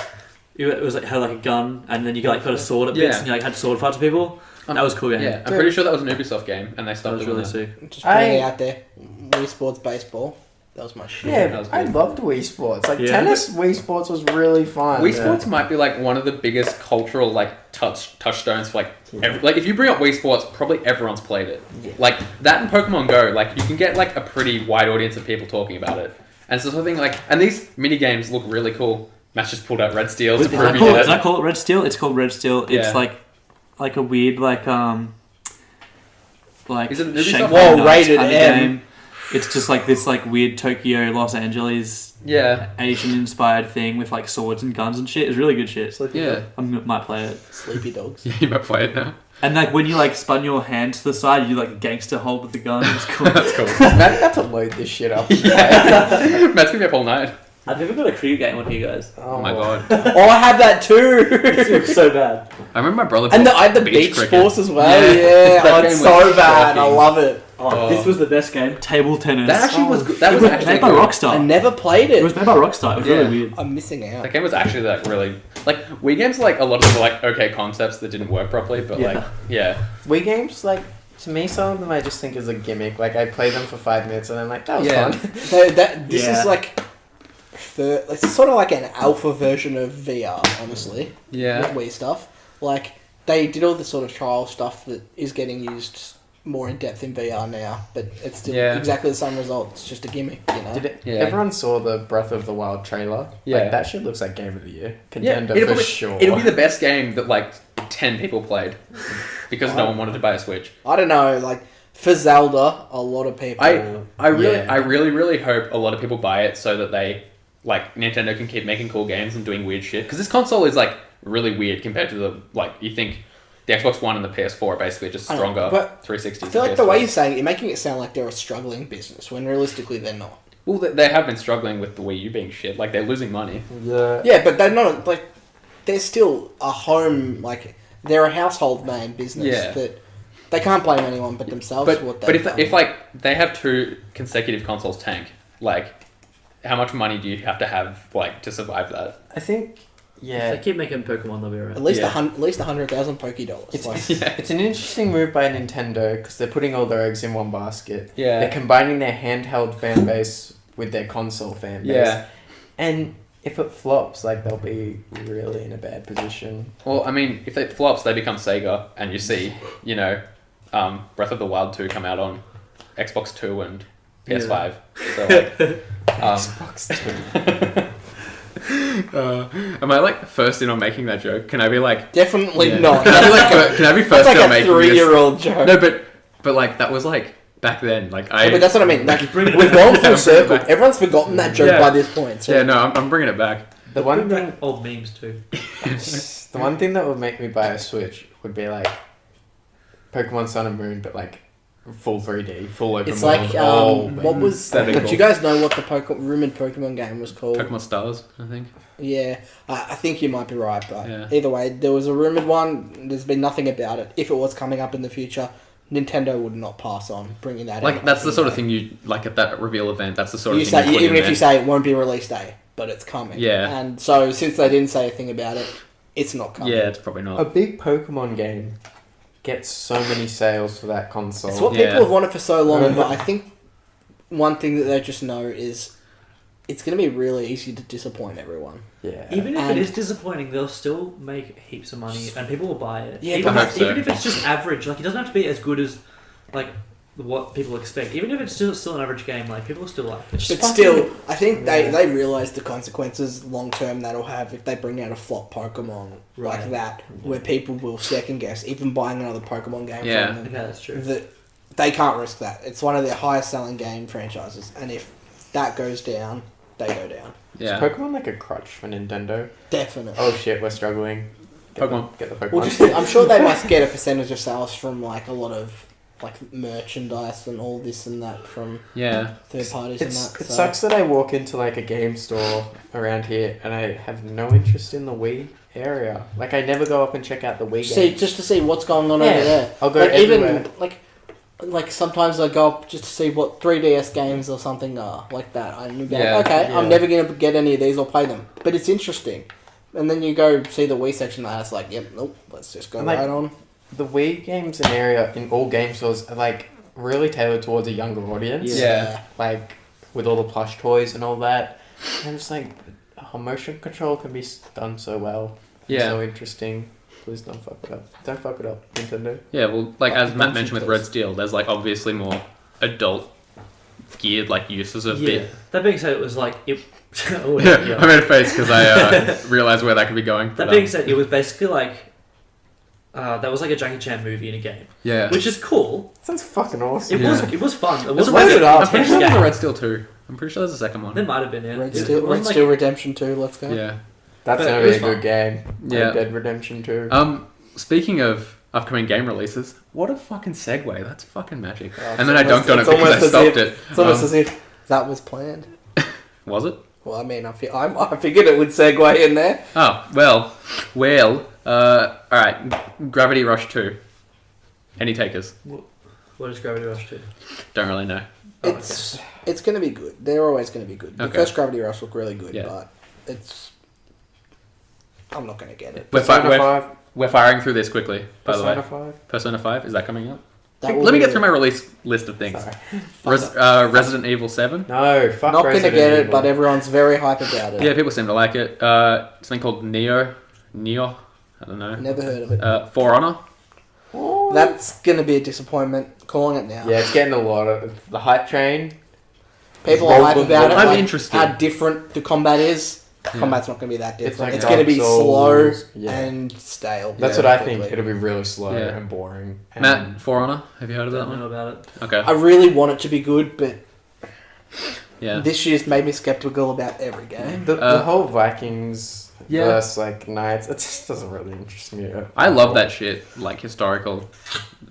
it was like had like a gun, and then you like put a sword at bits, and you like had sword fights with people. That was a cool game. yeah. I'm pretty sure that was an Ubisoft game, and they That stopped was doing really that. sick. Just putting it out there. Wii Sports Baseball. That was my shit. Yeah, I loved Wii Sports. Like tennis, Wii Sports was really fun. Wii Sports might be like one of the biggest cultural like touchstones for like if you bring up Wii Sports, probably everyone's played it. Yeah. Like that and Pokemon Go, like you can get like a pretty wide audience of people talking about it. And it's the sort of thing like, and these mini games look really cool. Matt's just pulled out Red Steel to prove you Did I call it Red Steel? It's called Red Steel. It's like a weird like is it Whoa, rated M. Game. It's just like this like weird Tokyo, Los Angeles, Asian inspired thing with like swords and guns and shit. It's really good shit. I might play it. Sleepy Dogs. Yeah, you might play it now. And like when you like spun your hand to the side, you like a gangster hold with the gun. It's cool. That's cool. Matt got to load this shit up. Matt's gonna be up all night. I've never got a cricket game on here, guys. Oh my god. Oh, I had that too. It's so bad. I remember my brother. And I had the beach course as well. Yeah, it's so bad. I love it. Oh, this was the best game. Table tennis. That actually was good. That was actually made by Rockstar. I never played it. It was made by Rockstar. It was really weird. I'm missing out. That game was actually like really like Wii games. Like a lot of them were like okay concepts that didn't work properly, but Wii games like. To me, some of them I just think is a gimmick. Like I play them for 5 minutes and I'm like, that was fun. This is like, it's sort of like an alpha version of VR, honestly. Yeah. With Wii stuff. Like they did all the sort of trial stuff that is getting used more in depth in VR now, but it's still exactly the same result. It's just a gimmick, you know. Everyone saw the Breath of the Wild trailer. Yeah, like, that shit looks like Game of the Year contender for sure. It'll be the best game that like 10 people played because no one wanted to buy a Switch. I don't know, like for Zelda, a lot of people. I really hope a lot of people buy it so that they like Nintendo can keep making cool games and doing weird shit because this console is like really weird compared to the like you think. The Xbox One and the PS4 are basically just stronger 360s. I feel like the way you're saying it, you're making it sound like they're a struggling business, when realistically they're not. Well, they have been struggling with the Wii U being shit. Like, they're losing money. Yeah, but they're not, like, they're still a home, like, they're a household name business that they can't blame anyone but themselves for what they've done. If, like, they have 2 consecutive consoles tank, like, how much money do you have to have, like, to survive that? I think... Yeah, if they keep making Pokemon, they'll be alright. At least 100,000 Poké$. It's an interesting move by Nintendo because they're putting all their eggs in one basket. Yeah, they're combining their handheld fan base with their console fan base. Yeah, and if it flops, like they'll be really in a bad position. Well, I mean, if it flops, they become Sega, and you see, you know, Breath of the Wild 2 come out on Xbox 2 and PS5. So like, Xbox 2. Am I like first in on making that joke? Can I be like definitely not? Can I be first in on making a 3-year-old joke? No, but like that was like back then. Like but that's what I mean. Like we've gone full circle. Everyone's forgotten that joke by this point. So. Yeah, no, I'm bringing it back. The one thing, old memes too. The one thing that would make me buy a Switch would be like Pokemon Sun and Moon, but like full 3D, full open world. It's like what was? Do you guys know what the rumored Pokemon game was called? Pokemon Stars, I think. Yeah, I think you might be right, but either way, there was a rumored one. There's been nothing about it. If it was coming up in the future, Nintendo would not pass on bringing that. Like that's the sort of thing you like at that reveal event. That's the sort of thing say, even if you say it won't be release day, but it's coming. Yeah, and so since they didn't say a thing about it, it's not coming. Yeah, it's probably not. A big Pokemon game gets so many sales for that console. It's what people have wanted for so long, but I think one thing that they just know is it's going to be really easy to disappoint everyone. Yeah. Even if it is disappointing, they'll still make heaps of money and people will buy it. Yeah, even if it's just average, like it doesn't have to be as good as like what people expect. Even if it's still an average game, like people still like it. But still, I think they realise the consequences long term that'll have if they bring out a flop Pokemon like that, where people will second guess even buying another Pokemon game from them. Okay, that's true. They can't risk that. It's one of their highest selling game franchises, and if that goes down, they go down. Yeah. Is Pokemon like a crutch for Nintendo? Definitely. Oh shit, we're struggling. Get the Pokemon. Well, I'm sure they must get a percentage of sales from like a lot of like merchandise and all this and that from third parties and that. It sucks that I walk into like a game store around here and I have no interest in the Wii area. Like I never go up and check out the Wii games. Just to see what's going on over there. I'll go everywhere. Even like sometimes I go up just to see what 3DS games or something are like that. I'm never gonna get any of these or play them, but it's interesting. And then you go see the Wii section and it's like, nope, let's just go right on. The Wii games in all game stores are like really tailored towards a younger audience. Yeah. Like with all the plush toys and all that. And it's like, motion control can be done so well. Yeah. So interesting. Please don't fuck it up. Don't fuck it up, Nintendo. Yeah, well, like as Matt mentioned with Red Steel, there's like obviously more adult geared like uses of it. That being said, it was like it. I made a face because I realized where that could be going. That being said, it was basically like that was like a Jackie Chan movie in a game. Yeah, which is cool. Sounds fucking awesome. It was fun. It was I'm pretty sure there's a Red Steel 2. I'm pretty sure there's a second one. There might have been. Yeah. Red Steel Redemption 2. Let's go. Yeah, that's gonna be a good game. Yeah, Red Dead Redemption 2. Speaking of upcoming game releases, what a fucking segue! That's fucking magic. Oh, and then I dunked on it because I stopped it. It's almost as if that was planned. Was it? Well, I mean, I figured it would segue in there. Oh, well, alright, Gravity Rush 2. Any takers? What is Gravity Rush 2? Don't really know. It's going to be good. They're always going to be good. The first Gravity Rush looked really good, but I'm not going to get it. We're firing through this quickly, by the way. 5? Persona 5, is that coming up? Let me get through my release list of things. Resident Evil 7. No, fuck not going to get Evil. it, but everyone's very hype about it. Yeah, people seem to like it. Something called Neo, I don't know. Never heard of it. For Honor. That's going to be a disappointment. Calling it now. Yeah, it's getting a lot of the hype train. People are hype about it. I'm interested. How different the combat is. Yeah. Combat's not going to be that different. Like it's going to be slow yeah. and stale. That's what I think. It'll be really slow Yeah. and boring. And Matt, For Honor, have you heard of that Don't one? know about it. Okay. I really want it to be good, but Yeah. this year's made me skeptical about every game. the whole Vikings Yeah. versus like Knights, it just doesn't really interest me. I love that shit, like historical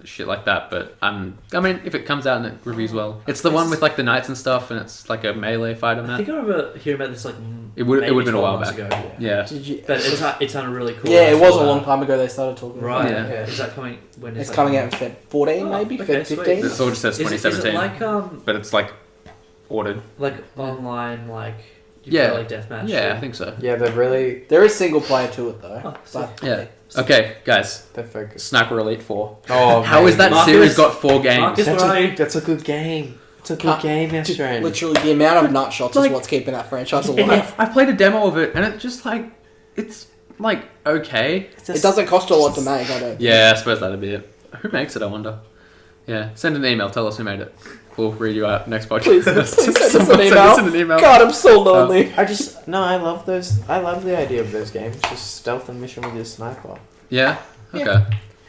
shit like that, but I mean, if it comes out and it reviews well. It's the one with like the knights and stuff, and it's like a melee fight on I that. think I remember hearing about this like It would have been a while months back. ago. Yeah. Did you, But it sounded really cool. yeah, it was a long time ago they started talking Right. about it. Yeah. Is that coming? When is It's that coming out in Feb 14, maybe? okay, Feb sweet. 15? It all just says Is it 2017, like but it's like ordered. like online like Yeah. like deathmatch? Yeah, I think so. Yeah, they're really There is single player to it, though. Oh, But, Yeah. Okay, guys. they're focused. Sniper Elite 4. Oh, How is that Marcus- series got 4 games? Marcus- That's a good game. It's a good game, S Ren. literally, the amount of nut shots Like- is what's keeping that franchise alive. I played a demo of it, and it's just like, it's like okay. It doesn't cost a lot to make, I don't. Yeah, I suppose that'd be it. Who makes it? I wonder. Yeah, send an email. Tell us who made it. We'll read you out next podcast. Please send us Someone an send us an email. God, I'm so lonely. I love those. I love the idea of those games. Just stealth and mission with your sniper. Yeah. Okay. Yeah.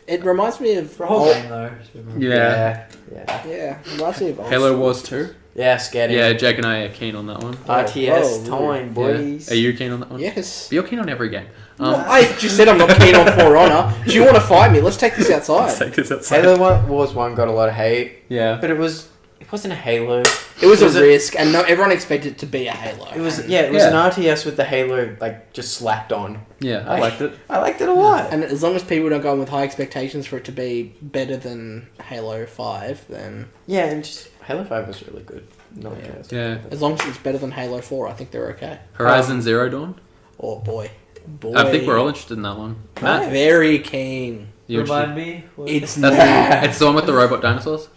It reminds me of For a whole old- game though. Yeah. Yeah. Yeah, it reminds me of old Halo school. Wars 2. Yeah, scary. Yeah, Jake and I are keen on that one. RTS Whoa, time, boys. Yeah. Are you keen on that one? Yes. You're keen on every game. I just said I'm not keen on For Honor. Do you want to fight me? Let's take this Let's outside. take this outside. Halo Wars 1 got a lot of hate, Yeah. but it wasn't a Halo. It was a risk, and everyone expected it to be a Halo. It was And- an RTS with the Halo like just slapped on. Yeah, I liked it. I liked it a lot. And as long as people don't go in with high expectations for it to be better than Halo 5, then Yeah, and just Halo 5 was really good. No one cares. Yeah. as long as it's better than Halo 4, I think they're okay. Horizon Zero Dawn. Oh boy. I think we're all interested in that one. Matt, very keen. you interested? Remind me. What- It's That's it's the one with the robot dinosaurs.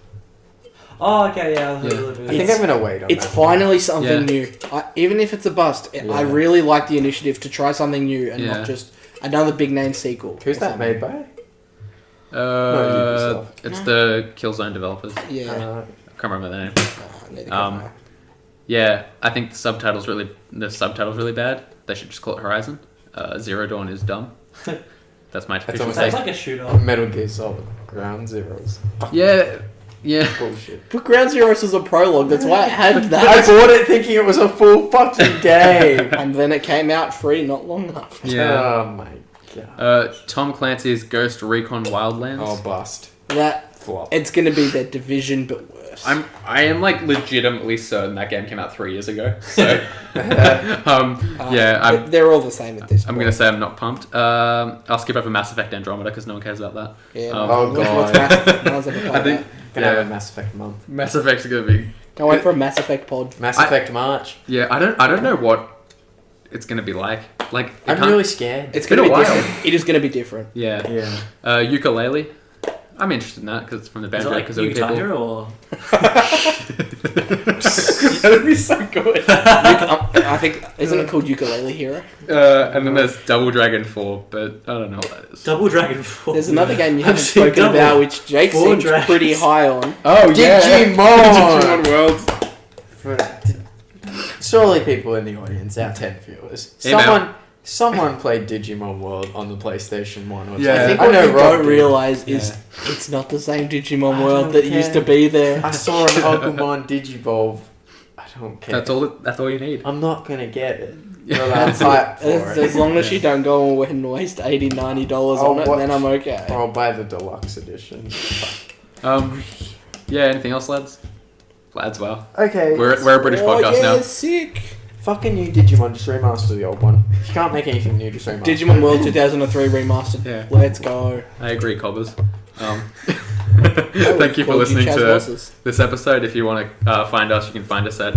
Oh, okay, yeah. I think It's- I'm gonna wait on It's that. finally something Yeah. new. Even if it's a bust, I Yeah. really like the initiative to try something new and Yeah. not just another big name sequel. Who's or that something. made by? Ubisoft. It's the Killzone developers. I Yeah. can't remember the name. Neither can Um, I. Yeah, I think the subtitle's really bad. They should just call it Horizon. Zero Dawn is dumb. That's my official almost Sounds take. like a shooter. Metal Gear Solid Ground Zeroes. Yeah. Bullshit. But Ground Zeroes was a prologue, that's why it had I that. bought it thinking it was a full fucking game. And then it came out free not long after. Yeah. Oh my god. Tom Clancy's Ghost Recon Wildlands. Oh, bust. That Flop. it's gonna be their Division, but worse. I am like legitimately certain that game came out 3 years ago. So yeah, they're all the same at this point. I'm gonna say I'm not pumped. I'll skip over Mass Effect Andromeda because no one cares about that. Yeah. Oh, what's God. Mass, no one's ever played I think that. Gonna yeah. have a Mass Effect month. Mass Effect's gonna be. Can't wait for a Mass Effect pod. Mass Effect March. Yeah, I don't know what it's gonna be like. Like it I'm can't- really scared. It's been gonna a be while. different. It is gonna be different. Yeah. Yeah. Ukulele. I'm interested in that because it's from the Is it Banjo like Kazooie Guitar people. Hero or? That'd be so good. I think isn't it called Ukulele Hero? And then there's Double Dragon 4, but I don't know what that is. Double Dragon 4. There's another game you I've haven't seen spoken Double. about, which Jake 4 seems dragons. pretty high on. Oh Digimon! Digimon World. Surely people in the audience, our 10 viewers. Email. Someone played Digimon World on the PlayStation 1 or 2. Yeah. I think I what know you Rob don't did. realise is Yeah. it's not the same Digimon I world don't that care. used to be there. I saw an Agumon Digivolve. I don't care. That's all you need. I'm not gonna get it. Yeah. But I'm hyped for As it. long as you don't go and waste $80, $90 Oh, on it, what- then I'm okay. Or I'll buy the deluxe edition. Yeah. Anything else, lads? Lads, wow. Okay. We're a British podcast now. Sick. Fucking new Digimon, just remaster the old one. If you can't make anything new, just remaster. Digimon World 2003 remastered. Yeah. Let's go. I agree, Cobbers. Thank you for listening to this episode. If you want to find us, you can find us at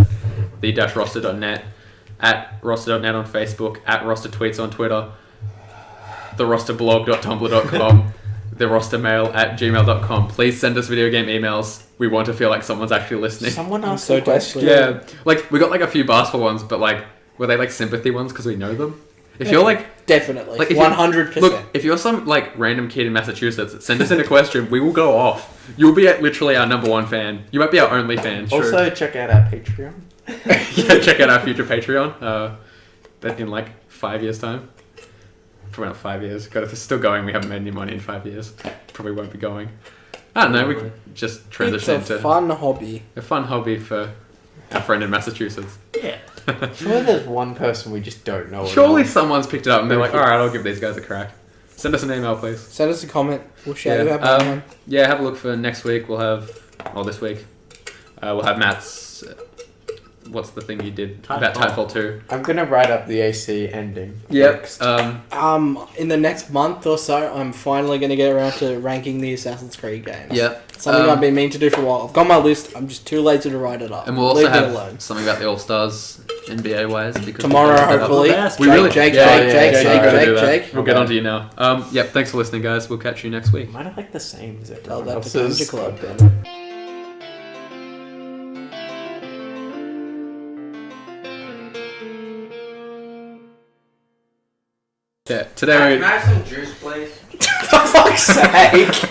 the-roster.net, at roster.net on Facebook, at roster tweets on Twitter, therosterblog.tumblr.com, therostermail@gmail.com. Please send us video game emails. We want to feel like someone's actually listening. Someone I'm asked so a question. Yeah, like we got like a few basketball ones, but like were they like sympathy ones because we know them? If you're like Definitely. Like, if 100%. look, if you're some like random kid in Massachusetts, send us in a question. We will go off. You'll be literally our number one fan. You might be our only fan. Also, check out our Patreon. Yeah, check out our future Patreon. That in like 5 years' time. Probably not 5 years. God, if it's still going, we haven't made any money in 5 years. Probably won't be going. I don't know. We could just transition it's a into fun hobby. a fun hobby for our friend in Massachusetts. Yeah. Surely there's one person we just don't know. Surely someone's picked it up and they're like, all right, I'll give these guys a crack. Send us an email, please. Send us a comment. We'll shout you Yeah. out. Man. Yeah, have a look for next week. We'll have, this week, we'll have Matt's. What's the thing you did about Titanfall 2? I'm gonna write up the AC ending. Yep. next. In the next month or so, I'm finally going to get around to ranking the Assassin's Creed games. Yep. Something I've been meaning to do for a while. I've got my list. I'm just too lazy to write it up. And we'll also Leave it have alone. something about the All Stars NBA wise because Tomorrow, hopefully. Jake, We really- Jake, yeah, Jake. We'll get onto you now. Yep. Thanks for listening, guys. We'll catch you next week. Might have like the same as Tell everyone that to else's. Ganja Club. Yeah. Today. Can I have some juice, please? For fuck's sake.